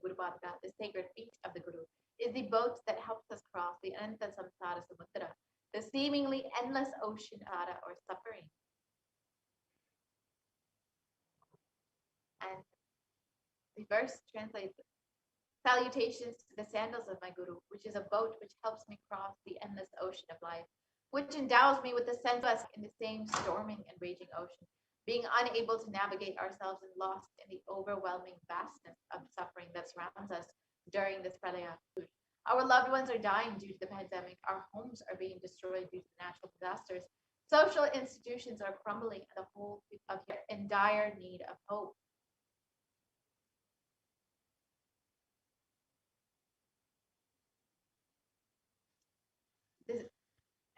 Gurubhadra, the sacred feet of the Guru, is the boat that helps us cross the Ananta Samsara Samudra, the seemingly endless ocean of or suffering. And the verse translates, salutations to the sandals of my Guru, which is a boat which helps me cross the endless ocean of life, which endows me with the sense of us in the same storming and raging ocean, being unable to navigate ourselves and lost in the overwhelming vastness of suffering that surrounds us during this pralaya. Our loved ones are dying due to the pandemic. Our homes are being destroyed due to natural disasters. Social institutions are crumbling, and the whole of here in dire need of hope.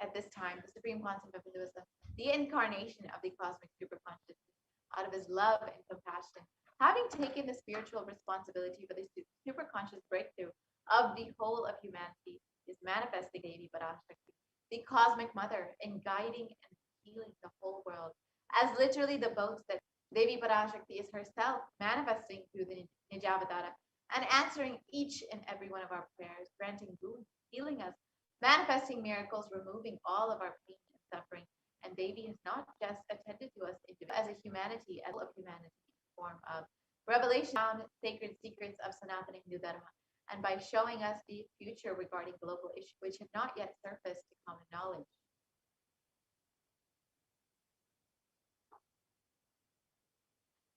At this time, the Supreme Concept of Hinduism, the incarnation of the cosmic superconsciousness, out of his love and compassion, having taken the spiritual responsibility for the superconscious breakthrough of the whole of humanity, is manifesting Devi Parashakti, the cosmic mother, in guiding and healing the whole world, as literally the boat that Devi Parashakti is herself manifesting through the Nijavatara and answering each and every one of our prayers, granting boon, healing us, manifesting miracles, removing all of our pain and suffering. And Devi has not just attended to us as a humanity, as of humanity, form of revelation, sacred secrets of Sanatana Hindu Dharma, and by showing us the future regarding global issues which have not yet surfaced to common knowledge.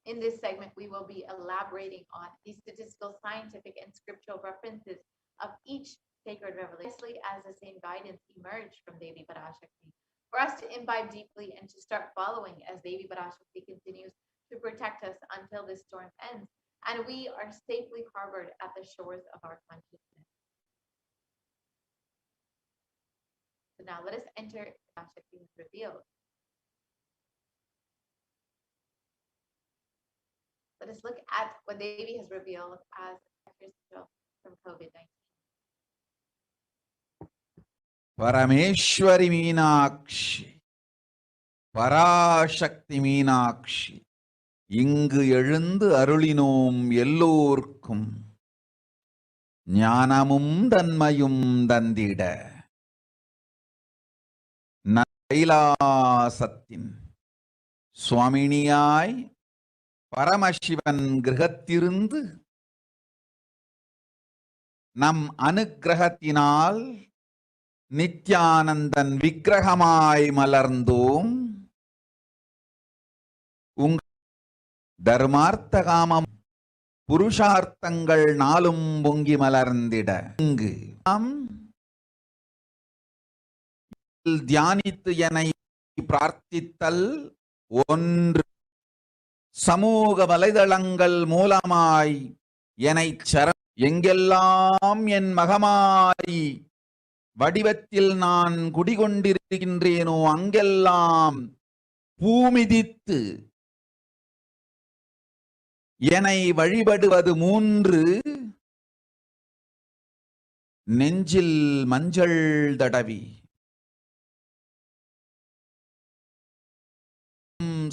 In this segment, we will be elaborating on the statistical, scientific, and scriptural references of each sacred revelation as the same guidance emerged from Devi Parashakti, for us to imbibe deeply and to start following as Devi Parashakti continues to protect us until this storm ends and we are safely harbored at the shores of our consciousness. So now let us enter Parashakti revealed. Let us look at what Devi has revealed as from COVID-19. Parameshwari Meenakshi, Parashakti Meenakshi, இங்கு எழுந்து அருளினோம் எல்லோர்க்கும் ஞானமும் தன்மையும் தந்திட கைலாசத்தின் சுவாமினியாய் பரமசிவன் கிரகத்திருந்து நம் அனுக்கிரகத்தினால் நித்யானந்தன் விக்கிரகமாய் மலர்ந்தோம். உங்கள் தர்மார்த்த காமம் புருஷார்த்தங்கள் நாளும் பொங்கி மலர்ந்திட இங்கு தியானித்து என்னை பிரார்த்தித்தல் ஒன்று, சமூக வலைதளங்கள் மூலமாய் என்னை எங்கெல்லாம் என் மகமாய் வடிவத்தில் நான் குடிகொண்டிருக்கின்றேனோ அங்கெல்லாம் பூமிதித்து என்னை வழிபடுவது மூன்று, நெஞ்சில் மஞ்சள் தடவி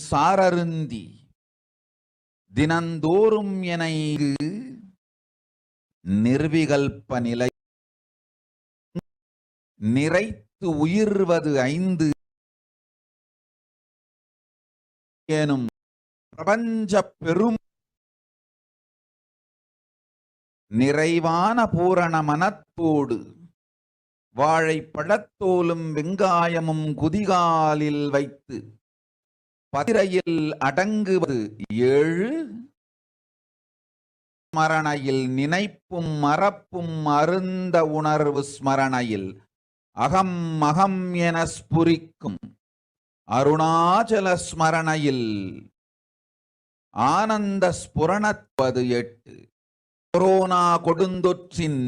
சாரருந்தி தினந்தோறும் என்னை நிர்விகல்ப நிலை நிறைத்து உயிர்வது ஐந்து எனும் பிரபஞ்ச பெரும் நிறைவான பூரண மனத்தோடு வாழைப்பழத்தோலும் வெங்காயமும் குதிகாலில் வைத்து பதிரையில் அடங்குவது 7, ஸ்மரணையில் நினைப்பும் மறப்பும் அருந்த உணர்வு ஸ்மரணையில் அகம் அகம் என ஸ்புரிக்கும் அருணாச்சல ஸ்மரணையில் ஆனந்த ஸ்புரணத்துவது 8. கொரோனா கொடுந்தொற்றின்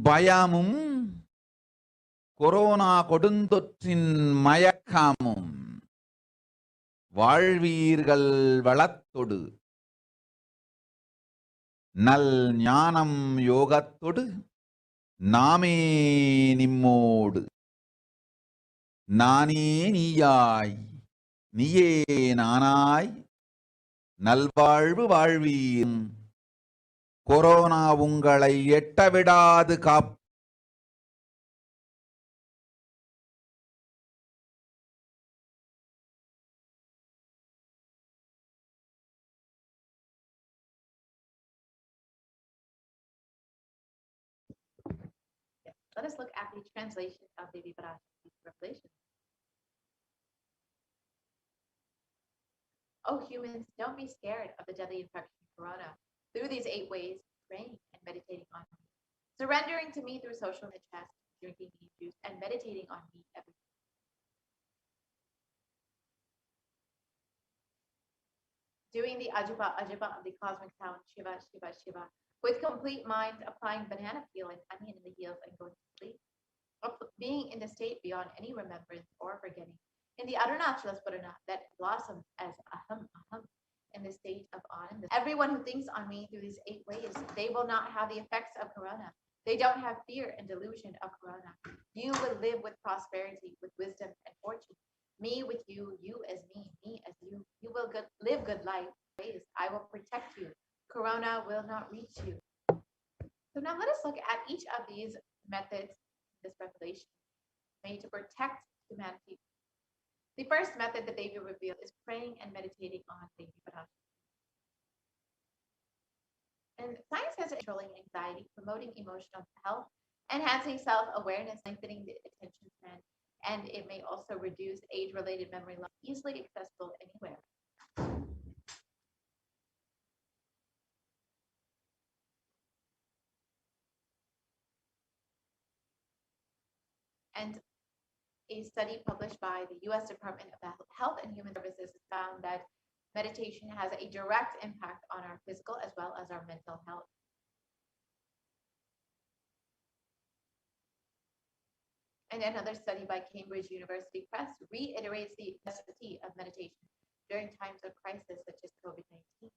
பயமும் கொரோனா கொடுந்தொற்றின் மயக்கமும் வாழ்வீர்கள் வளத்தொடு நல் ஞானம் யோகத்தொடு நாமே நிம்மோடு நானே நீயாய் நீயே நானாய் நல்வாழ்வு வாழ்வீரும். கொரோனா உங்களை எட்டவிடாது காப். Let us look at the translation of Devi Parashakti's revelation. Oh humans, don't be scared of the deadly infection of corona. Through these 8 ways, praying and meditating on me, surrendering to me through social chest, drinking neem juice, and meditating on me every day. Doing the Ajuba Ajuba of the cosmic sound, Shiva, Shiva, Shiva, with complete mind, applying banana peel and onion in the heels and going to sleep. Being in the state beyond any remembrance or forgetting, in the Arunachala Spurana that blossoms as aham, aham, in the state of Ananda. Everyone who thinks on me through these 8 ways, they will not have the effects of corona. They don't have fear and delusion of corona. You will live with prosperity, with wisdom and fortune. Me with you, you as me as you. You will live good life. I will protect you. Corona will not reach you. So now let us look at each of these methods, this revelation made to protect humanity. The first method that Devi revealed is praying and meditating on Devi Parashakti. And science has controlling anxiety, promoting emotional health, enhancing self-awareness, lengthening the attention span, and it may also reduce age-related memory loss, easily accessible anywhere. And a study published by the U.S. Department of Health and Human Services found that meditation has a direct impact on our physical as well as our mental health. And another study by Cambridge University Press reiterates the necessity of meditation during times of crisis such as COVID-19.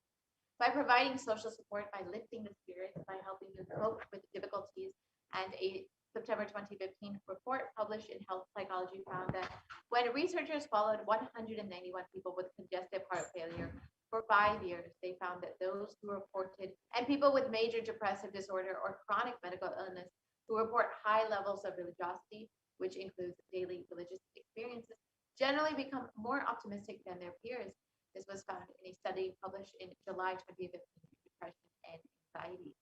By providing social support, by lifting the spirits, by helping you cope with difficulties, and a September 2015 report published in Health Psychology found that when researchers followed 191 people with congestive heart failure for 5 years, they found that those who reported, and people with major depressive disorder or chronic medical illness who report high levels of religiosity, which includes daily religious experiences, generally become more optimistic than their peers. This was found in a study published in July 2015, Depression and Anxiety.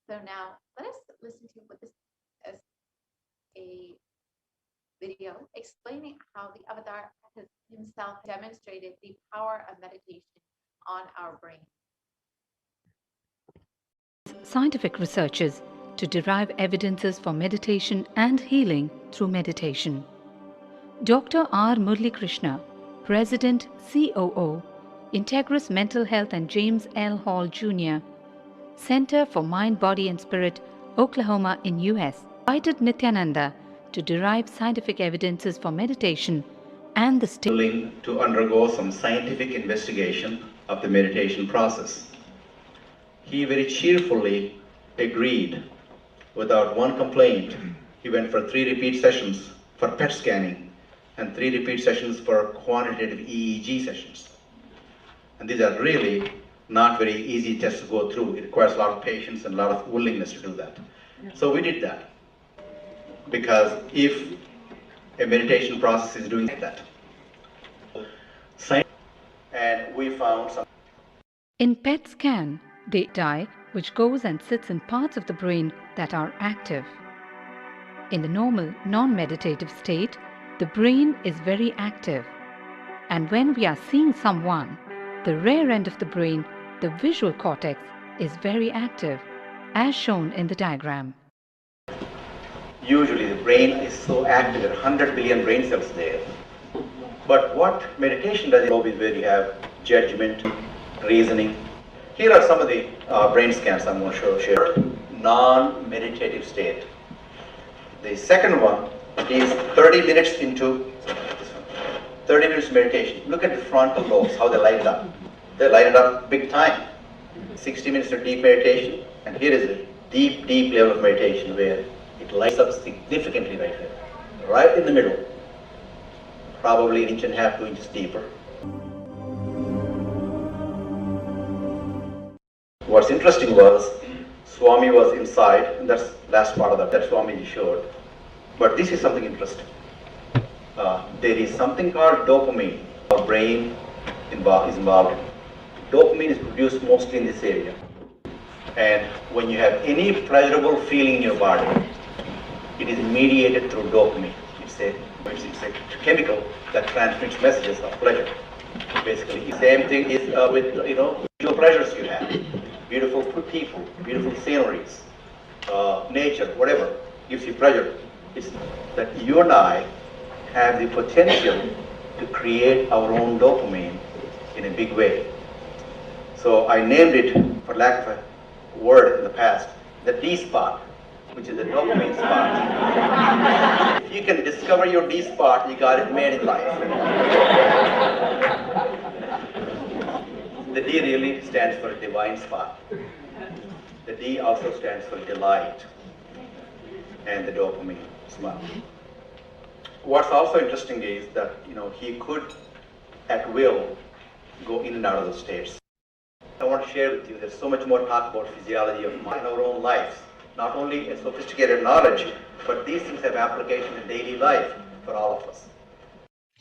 So now let us listen to what this as a video explaining how the avatar has himself demonstrated the power of meditation on our brain. Scientific researches to derive evidences for meditation and healing through meditation. Dr. R. Murli Krishna, President, COO, Integris Mental Health and James L. Hall Jr., Center for Mind, Body and Spirit, Oklahoma in US, invited Nithyananda to derive scientific evidences for meditation and the state willing to undergo some scientific investigation of the meditation process. He very cheerfully agreed without one complaint. He went for 3 repeat sessions for PET scanning and 3 repeat sessions for quantitative EEG sessions. And these are really not very easy tests to go through. It requires a lot of patience and a lot of willingness to do that. So we did that. Because if a meditation process is doing that, and we found some. In PET scan, the dye which goes and sits in parts of the brain that are active. In the normal, non-meditative state, the brain is very active. And when we are seeing someone, the rear end of the brain, the visual cortex, is very active, as shown in the diagram. Usually the brain is so active, there are 100 billion brain cells there. But what meditation does is where you have judgment, reasoning. Here are some of the brain scans I'm going to share. Non-meditative state. The second one is 30 minutes into 30 minutes meditation. Look at the frontal lobes, how they light it up. They light it up big time. 60 minutes of deep meditation, and here is a deep, deep level of meditation where it lights up significantly right here, right in the middle, probably 1.5 to 2 inches deeper. What's interesting was Swami was inside, and that's last part of that Swami showed. But this is something interesting. There is something called dopamine. Our brain is involved. Dopamine is produced mostly in this area. And when you have any pleasurable feeling in your body, it is mediated through dopamine. It's a chemical that transmits messages of pleasure. Basically, the same thing is with visual pleasures you have. Beautiful people, beautiful sceneries, nature, whatever gives you pleasure. It's that you and I have the potential to create our own dopamine in a big way. So I named it, for lack of a word in the past, the D spot, which is the dopamine spot. If you can discover your D spot, you got it made in life. The D really stands for divine spot. The D also stands for delight and the dopamine smile. What's also interesting is that he could at will go in and out of those states. I want to share with you, there's so much more talk about physiology of mind in our own lives. Not only a sophisticated knowledge, but these things have application in daily life for all of us.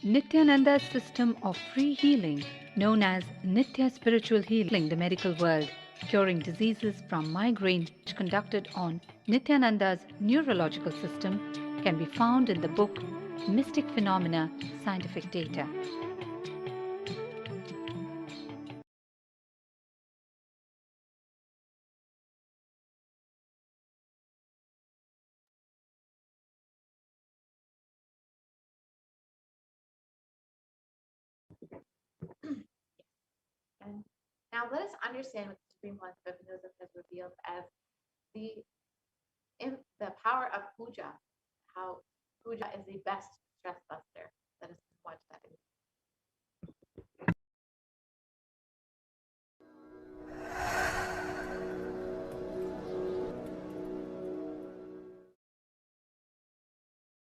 Nithyananda's system of free healing, known as Nithya Spiritual Healing, the medical world, curing diseases from migraine, conducted on Nithyananda's neurological system, can be found in the book Mystic Phenomena, Scientific Data. And now let us understand what the Supreme Concept has revealed as the power of puja, how puja is the best stress buster. Let us watch that video.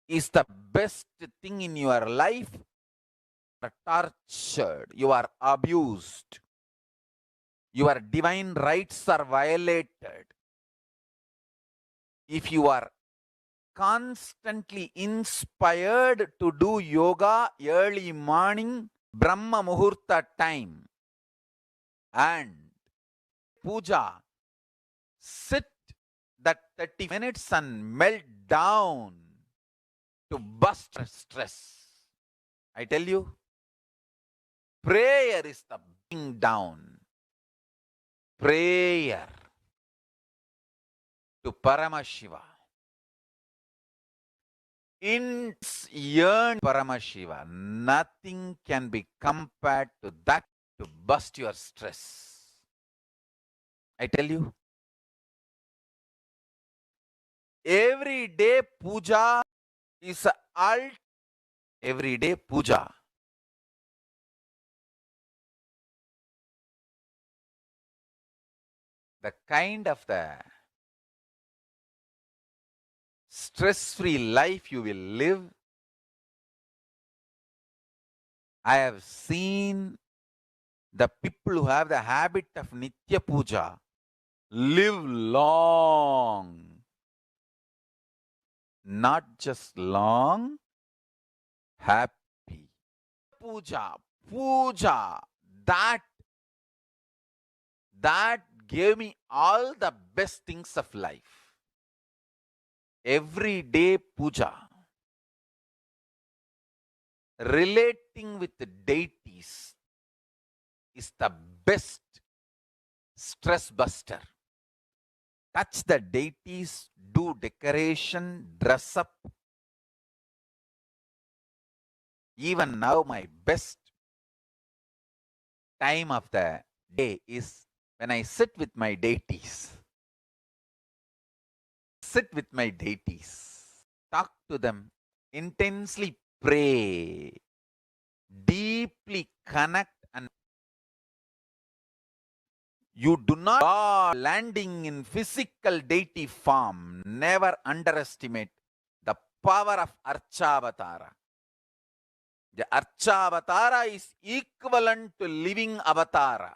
Is the best thing in your life. You are tortured, you are abused, your divine rights are violated. If you are constantly inspired to do yoga early morning, Brahma Muhurta time, and puja, sit that 30 minutes and melt down to bust stress. I tell you, prayer is the bring down. Prayer to Paramashiva. In yearn Paramashiva, nothing can be compared to that to bust your stress. I tell you, every day puja is every day puja. The kind of the stress-free life you will live. I have seen the people who have the habit of Nitya Puja live long. Not just long, happy. Puja, that gave me all the best things of life. Every day puja. Relating with the deities is the best stress buster. Touch the deities, do decoration, dress up. Even now, my best time of the day is when I sit with my deities. Sit with my deities. Talk to them. Intensely pray. Deeply connect, and you do not landing in physical deity form. Never underestimate the power of Archavatara. The Archavatara is equivalent to living avatara.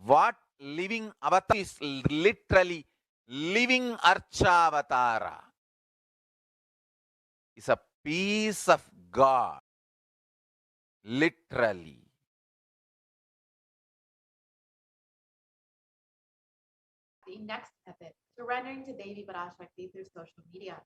What living avatar is literally living Archavatara. Is a piece of God. Literally. The next method, surrendering to Devi Parashakti through social media.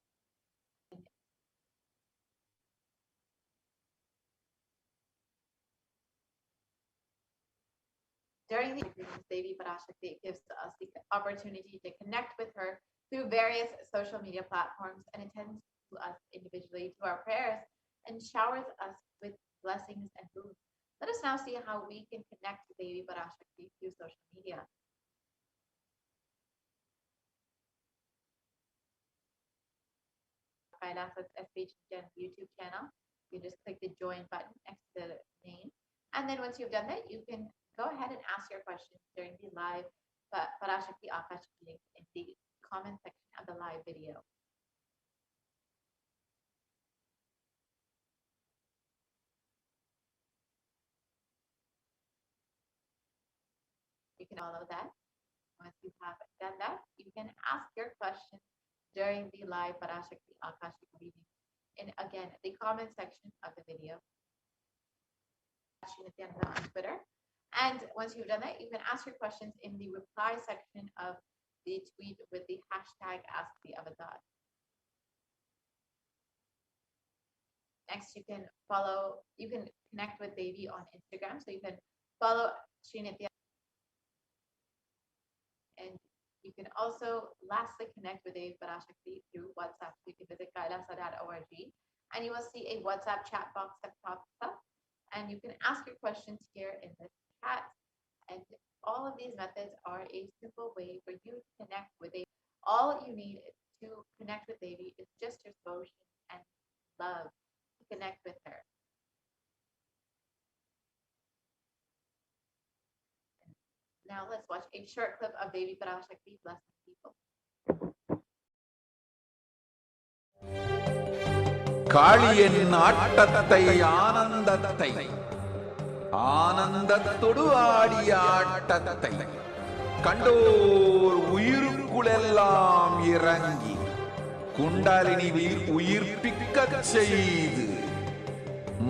During the agreements, Devi Parashakti gives us the opportunity to connect with her through various social media platforms and attends to us individually to our prayers and showers us with blessings and boons. Let us now see how we can connect to Devi Parashakti through social media. Kailasa's SHDH YouTube channel. You just click the join button next to the name. And then once you've done that, you can go ahead and ask your questions during the live Parashakti Akashic link in the comment section of the live video. You can follow that. Once you have done that, you can ask your questions during the live Parashakti Akashic reading in, again, the comment section of the video. Nithyananda on Twitter. And once you've done that, you can ask your questions in the reply section of the tweet with the hashtag #AskTheAvatar. Next, you can connect with Devi on Instagram. So you can follow Sri Nithyananda. And you can also lastly connect with Devi Parashakti through WhatsApp. So you can visit kailasa.org and you will see a WhatsApp chat box that pops up. And you can ask your questions here in the chat. And all of these methods are a simple way for you to connect with Devi. All you need to connect with Devi is just your devotion and love to connect with her. Now let's watch a short clip of Devi Parashakti blessing people. காளியின் ஆட்டத்தை ஆனந்தத்தை ஆனந்தத்தொடு ஆடிய ஆட்டத்தை கண்டோர் உயிருக்குளெல்லாம் இறங்கி குண்டலினி உயிர்ப்பிக்கச் செய்து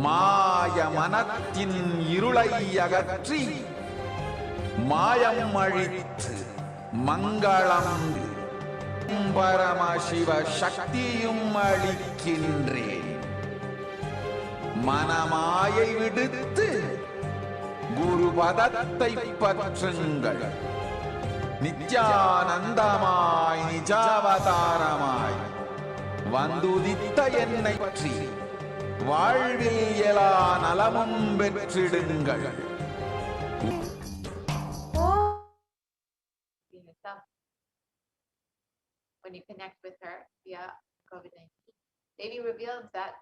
மாய மனத்தின் இருளை அகற்றி மாயம் அழித்து மங்களம் பரமசிவ சக்தியும் அளிக்கின்றேன். மனமாயை விடுத்து குருபதத்தை பற்றுங்கள். நித்யானந்தமாய் நிஜாவதாரமாய் வந்துதித்த என்னை பற்றி வாழ்வில் எல்லா நலமும் பெற்றிடுங்கள். When you connect with her via COVID-19, Devi reveals that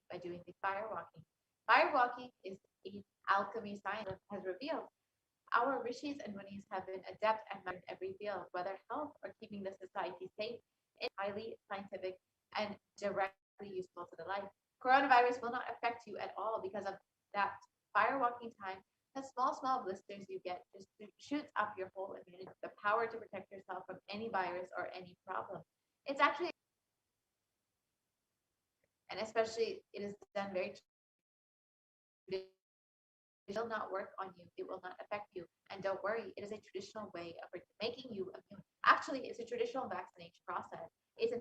by doing the fire walking. Fire walking is an alchemy science that has revealed. Our rishis and munis have been adept at every field, whether health or keeping the society safe. It's highly scientific and directly useful to the life. Coronavirus will not affect you at all because of that fire walking time. The small blisters you get just shoots up your whole immunity, the power to protect yourself from any virus or any problem. It's actually, and especially it is done very, it will not work on you. It will not affect you. And don't worry, it is a traditional way of making you immune. Actually, it's a traditional vaccination process. It's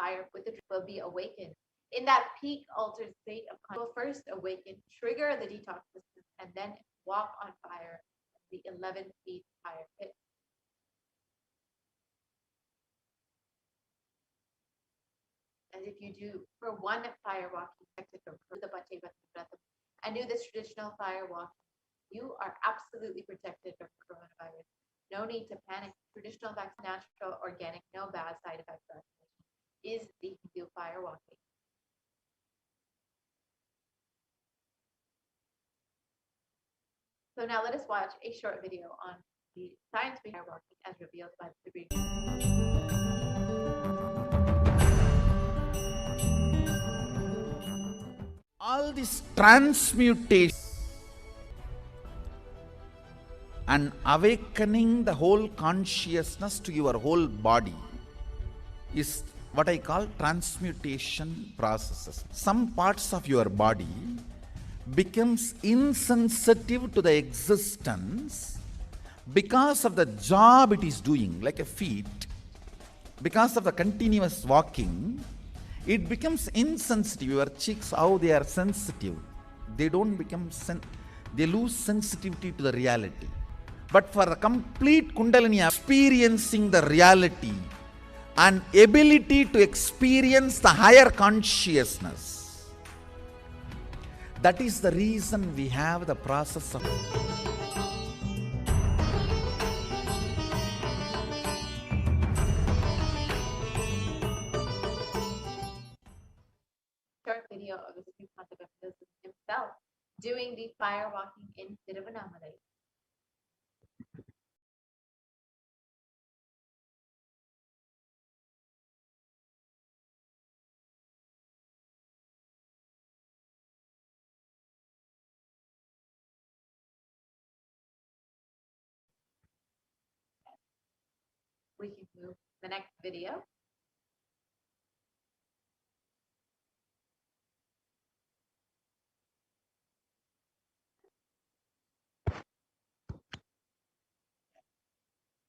fire with the will be awakened. In that peak altered state of consciousness, will first awaken, trigger the detox system, and then walk on fire, the 11 feet fire pit. As if you do for one fire walking and do this traditional fire walking, you are absolutely protected from coronavirus. No need to panic. Traditional vaccine, natural, organic, no bad side effects. Is the Hindu fire walking. So now let us watch a short video on the science behind fire walking as revealed by the Supreme. all this transmutation and awakening the whole consciousness to your whole body is what I call transmutation processes. Some parts of your body becomes insensitive to the existence because of the job it is doing, like a feet. Because of the continuous walking, it becomes insensitive. Your cheeks, how they are sensitive, they don't become they lose sensitivity to the reality. But for the complete Kundalini experiencing the reality and ability to experience the higher consciousness, that is the reason we have the process of short video of the Supreme Concept of Buddhism himself doing the fire walking in Tiruvannamalai. We can move to the next video.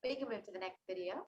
We can move to the next video.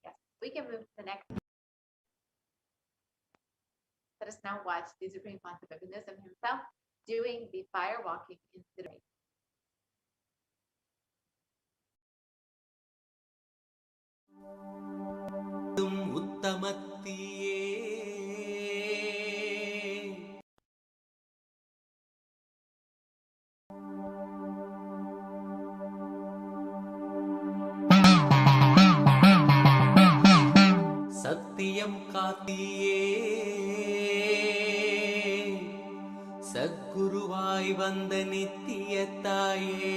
Yes, we can move to the next. Let us now watch the Supreme Concept of Buddhism himself doing the fire walking in Tiruvannamalai. சத்தியம் காத்தியே சத்குருவாய் வந்த நித்திய தாயே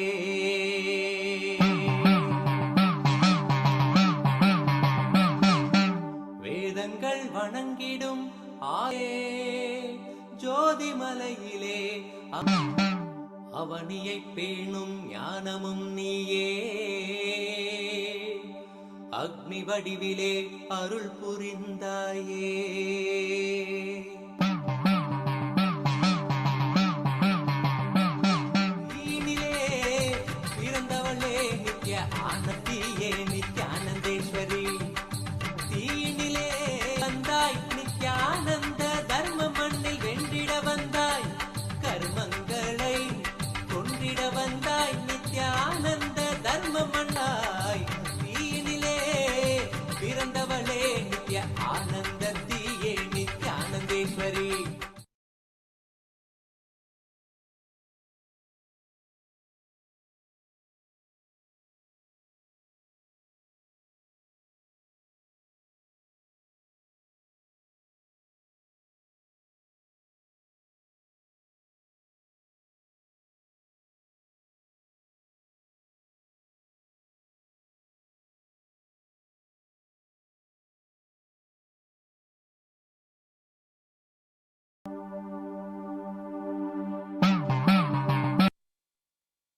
வேதங்கள் வணங்கிடும் ஆயே ஜோதிமலையிலே அவனியை பேணும் ஞானமும் நீயே அக்னி வடிவிலே அருள் புரிந்தாயே நீனிலே பிறந்தவளே நித்ய ஆனந்தியே நித்யானந்தேஸ்வரி தீனிலே வந்தாய் நித்யானந்த தர்ம மண்ணில் வென்றிட வந்தாய் கர்மங்களை கொண்டிட வந்தாய் நித்யானந்த தர்ம மண்ணாய் பிறந்தவளே நித்ய ஆனந்தத்தியே நித்யானந்தேஸ்வரி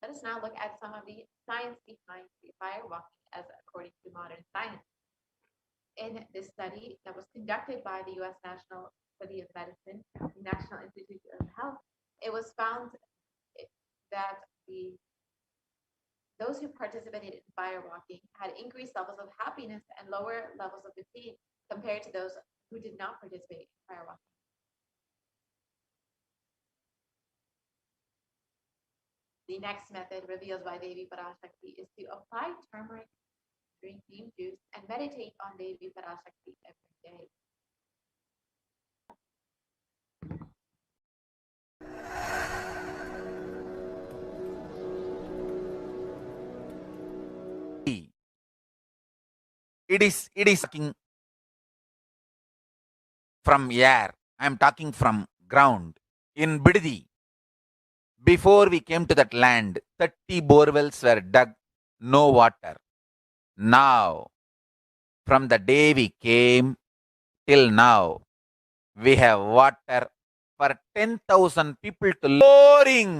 Let us now look at some of the science behind the fire walking as according to modern science. In this study that was conducted by the U.S. National Study of Medicine, the National Institute of Health, it was found that those who participated in fire walking had increased levels of happiness and lower levels of defeat compared to those who did not participate in fire walking. The next method revealed by Devi Parashakti is to apply turmeric, drink neem juice, and meditate on Devi Parashakti every day. It is talking from air. I am talking from ground. In Biddi, before we came to that land, 30 borewells were dug, no water. Now, from the day we came till now, we have water for 10,000 people to pouring.